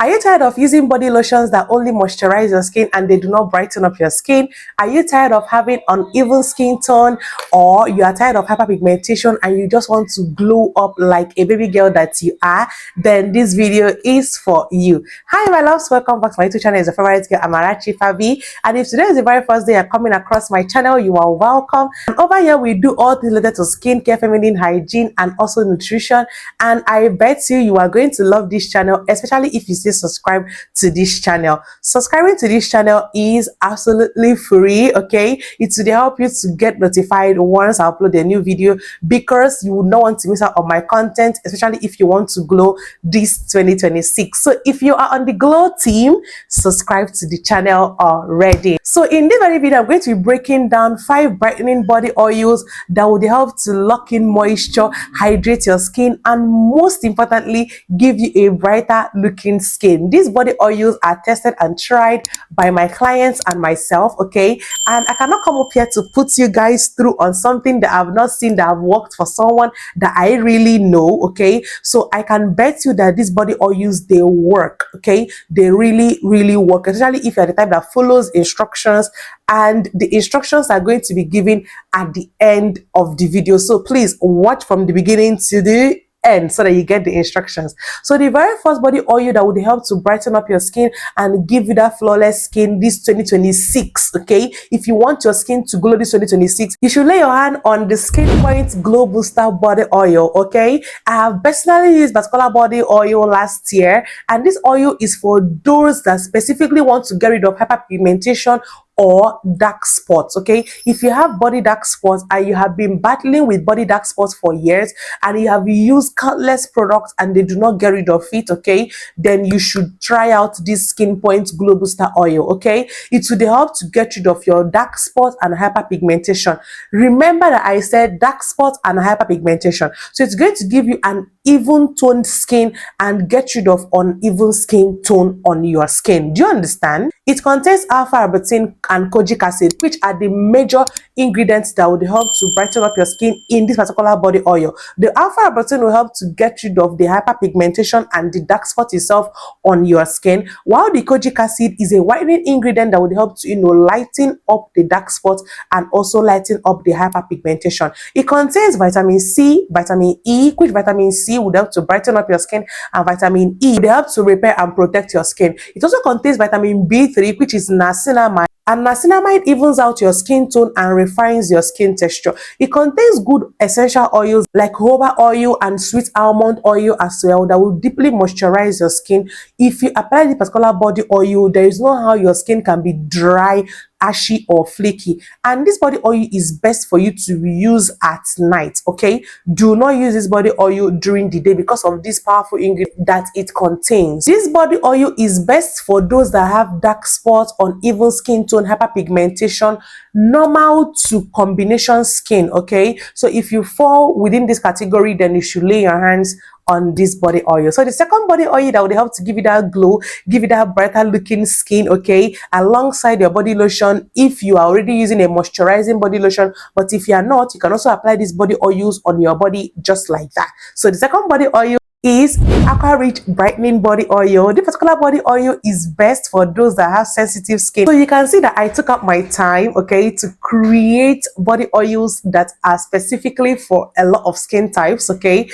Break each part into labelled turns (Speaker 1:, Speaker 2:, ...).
Speaker 1: Are you tired of using body lotions that only moisturize your skin and they do not brighten up your skin? Are you tired of having uneven skin tone, or you are tired of hyperpigmentation and you just want to glow up like a baby girl that you are? Then this video is for you. Hi my loves, welcome back to my YouTube channel. It's your favorite girl Amarachi, Favy, and if today is the very first day you're coming across my channel, you are welcome. And over here we do all things related to skincare, feminine hygiene, and also nutrition. And I bet you are going to love this channel, especially if you subscribe to this channel. Subscribing to this channel is absolutely free, okay? It will help you to get notified once I upload a new video, because you would not want to miss out on my content, especially if you want to glow this 2026. So if you are on the glow team, subscribe to the channel already. So in this very video, I'm going to be breaking down 5 brightening body oils that would help to lock in moisture, hydrate your skin, and most importantly, give you a brighter looking skin. These body oils are tested and tried by my clients and myself, okay? And I cannot come up here to put you guys through on something that I've not seen that have worked for someone that I really know, okay? So I can bet you that these body oils, they work, okay? They really work, especially if you're the type that follows instructions, and the instructions are going to be given at the end of the video. So please watch from the beginning to the end so that you get the instructions. So the very first body oil that would help to brighten up your skin and give you that flawless skin this 2026, okay? If you want your skin to glow this 2026, you should lay your hand on the Skin Point Glow Booster body oil, okay? I have personally used particular body oil last year, and this oil is for those that specifically want to get rid of hyperpigmentation or dark spots, okay? If you have body dark spots and you have been battling with body dark spots for years and you have used countless products and they do not get rid of it, okay, then you should try out this Skin Point Glow Booster oil, okay? It will help to get rid of your dark spots and hyperpigmentation. Remember that I said dark spots and hyperpigmentation, so it's going to give you an even toned skin and get rid of uneven skin tone on your skin. Do you understand? It contains alpha-arbutin and kojic acid, which are the major ingredients that would help to brighten up your skin in this particular body oil. The alpha-arbutin will help to get rid of the hyperpigmentation and the dark spot itself on your skin, while the kojic acid is a whitening ingredient that would help to, lighten up the dark spots and also lighten up the hyperpigmentation. It contains vitamin C, vitamin E, which vitamin C would help to brighten up your skin, and vitamin E would help to repair and protect your skin. It also contains vitamin B3, which is niacinamide, and niacinamide evens out your skin tone and refines your skin texture. It contains good essential oils like jojoba oil and sweet almond oil as well that will deeply moisturize your skin. If you apply the particular body oil, there is no how your skin can be dry, ashy, or flaky. And this body oil is best for you to use at night, okay? Do not use this body oil during the day because of this powerful ingredient that it contains. This body oil is best for those that have dark spots, uneven skin tone, hyperpigmentation, normal to combination skin, okay? So if you fall within this category, then you should lay your hands on this body oil. So the second body oil that would help to give you that glow, give you that brighter looking skin, okay, alongside your body lotion, if you are already using a moisturizing body lotion. But if you are not, you can also apply these body oils on your body just like that. So the second body oil is Aqua Rich Brightening Body Oil. This particular body oil is best for those that have sensitive skin. So you can see that I took up my time, okay, to create body oils that are specifically for a lot of skin types, okay?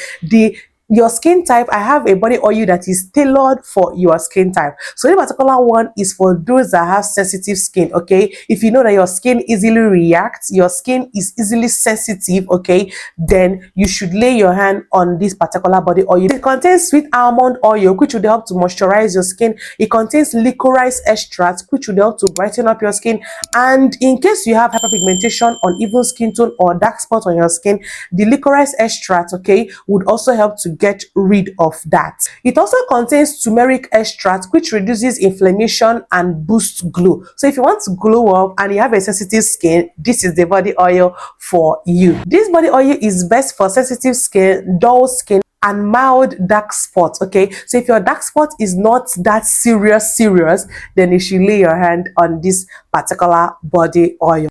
Speaker 1: Your skin type, I have a body oil that is tailored for your skin type. So this particular one is for those that have sensitive skin, okay? If you know that your skin easily reacts, your skin is easily sensitive, okay, then you should lay your hand on this particular body oil. It contains sweet almond oil, which would help to moisturize your skin. It contains licorice extract, which would help to brighten up your skin. And in case you have hyperpigmentation, uneven skin tone, or dark spots on your skin, the licorice extract, okay, would also help to get rid of that. It also contains turmeric extract, which reduces inflammation and boosts glow. So if you want to glow up and you have a sensitive skin, this is the body oil for you. This body oil is best for sensitive skin, dull skin, and mild dark spots, okay? So if your dark spot is not that serious, then you should lay your hand on this particular body oil.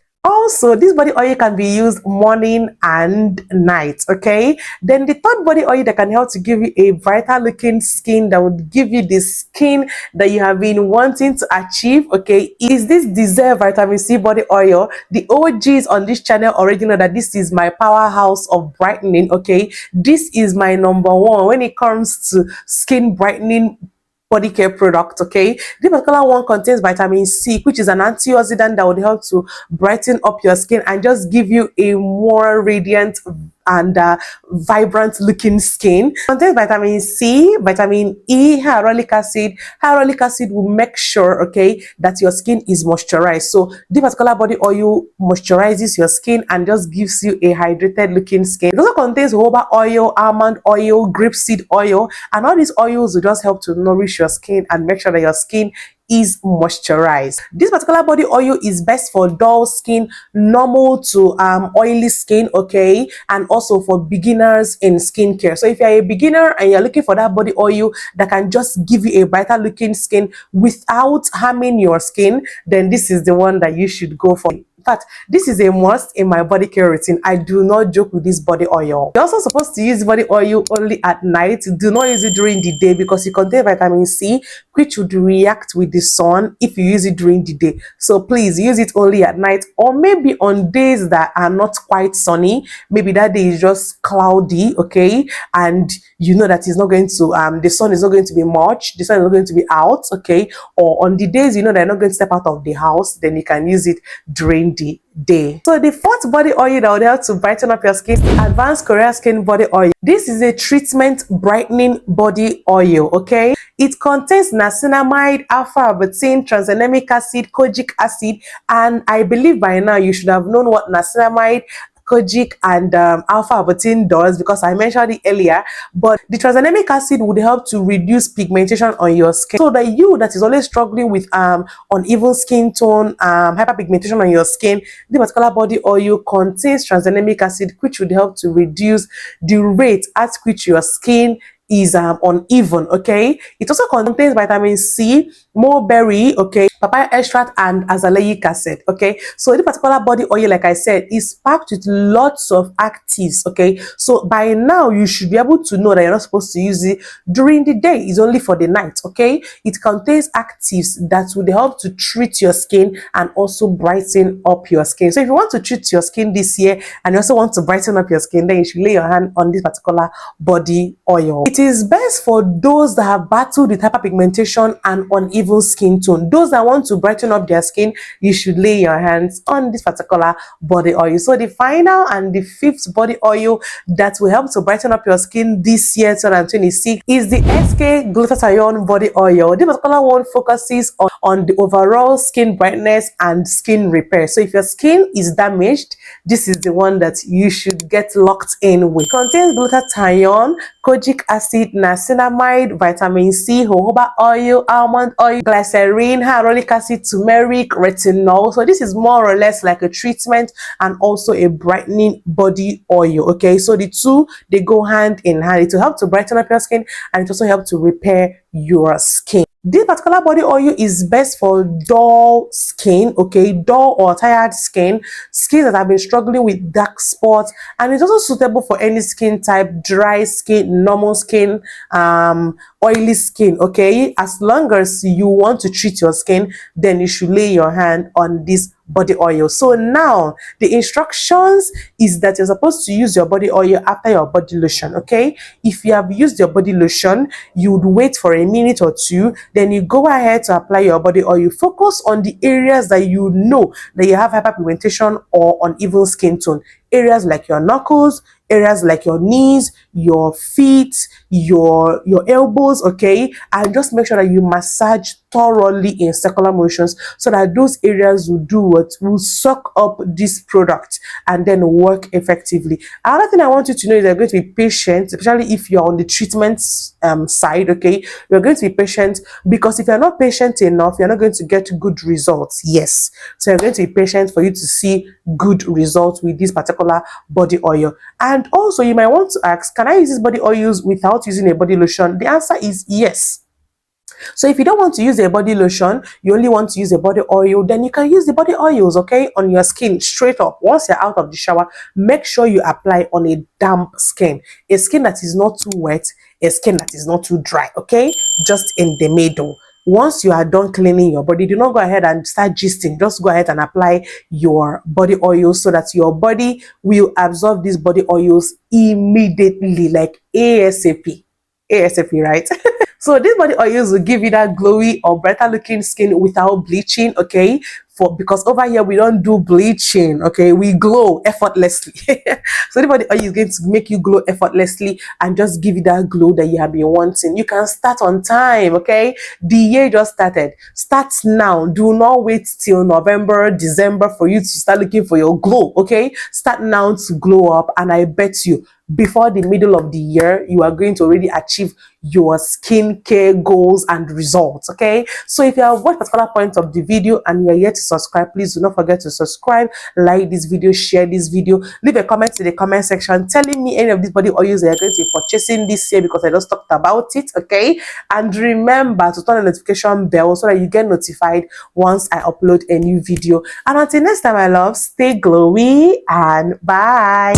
Speaker 1: also, this body oil can be used morning and night, okay? Then the third body oil that can help to give you a brighter looking skin, that would give you the skin that you have been wanting to achieve, okay, is this Disaar vitamin C body oil. The OGs on this channel already know that this is my powerhouse of brightening, okay? This is my number one when it comes to skin brightening body care product, okay? This particular one contains vitamin C, which is an antioxidant that would help to brighten up your skin and just give you a more radiant and vibrant looking skin. Contains vitamin C, vitamin E, hyaluronic acid. Hyaluronic acid will make sure, okay, that your skin is moisturized. So this particular body oil moisturizes your skin and just gives you a hydrated looking skin. It also contains jojoba oil, almond oil, grapeseed oil, and all these oils will just help to nourish your skin and make sure that your skin is moisturized. This particular body oil is best for dull skin, normal to oily skin, okay, and also for beginners in skincare. So if you're a beginner and you're looking for that body oil that can just give you a brighter looking skin without harming your skin, then this is the one that you should go for. In fact, this is a must in my body care routine. I do not joke with this body oil. You're also supposed to use body oil only at night. Do not use it during the day because it contains vitamin C, which would react with the sun if you use it during the day. So please use it only at night, or maybe on days that are not quite sunny. Maybe that day is just cloudy, okay, and you know that it's not going to the sun is not going to be much, the sun is not going to be out, okay, or on the days you know they're not going to step out of the house, then you can use it during the day. So the fourth body oil that would help to brighten up your skin, Advanced Korea Skin Body Oil. This is a treatment brightening body oil, okay? It contains niacinamide, alpha-arbutin, tranexamic acid, kojic acid, and I believe by now you should have known what niacinamide, kojic, and alpha-arbutin does because I mentioned it earlier. But the tranexamic acid would help to reduce pigmentation on your skin, so that you that is always struggling with uneven skin tone, hyperpigmentation on your skin, the particular body oil contains tranexamic acid, which would help to reduce the rate at which your skin is uneven, okay? It also contains vitamin C, mulberry, okay, papaya extract, and azelaic acid, okay? So this particular body oil, like I said, is packed with lots of actives, okay? So by now you should be able to know that you're not supposed to use it during the day. It's only for the night, okay? It contains actives that would help to treat your skin and also brighten up your skin. So if you want to treat your skin this year and you also want to brighten up your skin, then you should lay your hand on this particular body oil. It is best for those that have battled with hyperpigmentation and uneven skin tone. Those that want to brighten up their skin, you should lay your hands on this particular body oil. So the final and the fifth body oil that will help to brighten up your skin this year 2026 is the SK Glutathione Body Oil. This particular one focuses on the overall skin brightness and skin repair. So if your skin is damaged, this is the one that you should get locked in with. It contains glutathione, kojic acid, niacinamide, vitamin C, jojoba oil, almond oil, glycerin, hyaluronic acid, turmeric, retinol. So this is more or less like a treatment and also a brightening body oil, okay? So the two, they go hand in hand. It will help to brighten up your skin and it also helps to repair your skin. This particular body oil is best for dull skin, okay, dull or tired skin that have been struggling with dark spots, and it's also suitable for any skin type: dry skin, normal skin, oily skin, okay? As long as you want to treat your skin, then you should lay your hand on this body oil. So now the instructions is that you're supposed to use your body oil after your body lotion, okay? If you have used your body lotion, you would wait for a minute or two, then you go ahead to apply your body oil. Focus on the areas that you know that you have hyperpigmentation or uneven skin tone. Areas like your knuckles, areas like your knees, your feet, your elbows, okay? And just make sure that you massage thoroughly in circular motions so that those areas will suck up this product and then work effectively. Another thing I want you to know is you're going to be patient, especially if you're on the treatment side, okay? You're going to be patient because if you're not patient enough, you're not going to get good results. Yes. So you're going to be patient for you to see good results with this particular body oil. And also you might want to ask, can I use this body oils without using a body lotion? The answer is yes. So if you don't want to use a body lotion, you only want to use a body oil, then you can use the body oils, okay, on your skin straight up. Once you're out of the shower, make sure you apply on a damp skin, a skin that is not too wet, a skin that is not too dry, okay, just in the middle. Once you are done cleaning your body, do not go ahead and start gisting. Just go ahead and apply your body oils so that your body will absorb these body oils immediately, like ASAP. ASAP, right? So these body oils will give you that glowy or brighter looking skin without bleaching, okay? Because over here we don't do bleaching, okay? We glow effortlessly. So the body oil is going to make you glow effortlessly and just give you that glow that you have been wanting. You can start on time, okay? The year just started. Start now. Do not wait till November, December for you to start looking for your glow, okay? Start now to glow up, and I bet you before the middle of the year, you are going to already achieve your skincare goals and results, okay? So if you have watched particular point of the video and you are yet to subscribe, please do not forget to subscribe, like this video, share this video, leave a comment in the comment section telling me any of these body oils that you're going to be purchasing this year, because I just talked about it, okay? And remember to turn the notification bell so that you get notified once I upload a new video. And until next time, my love, stay glowy and bye.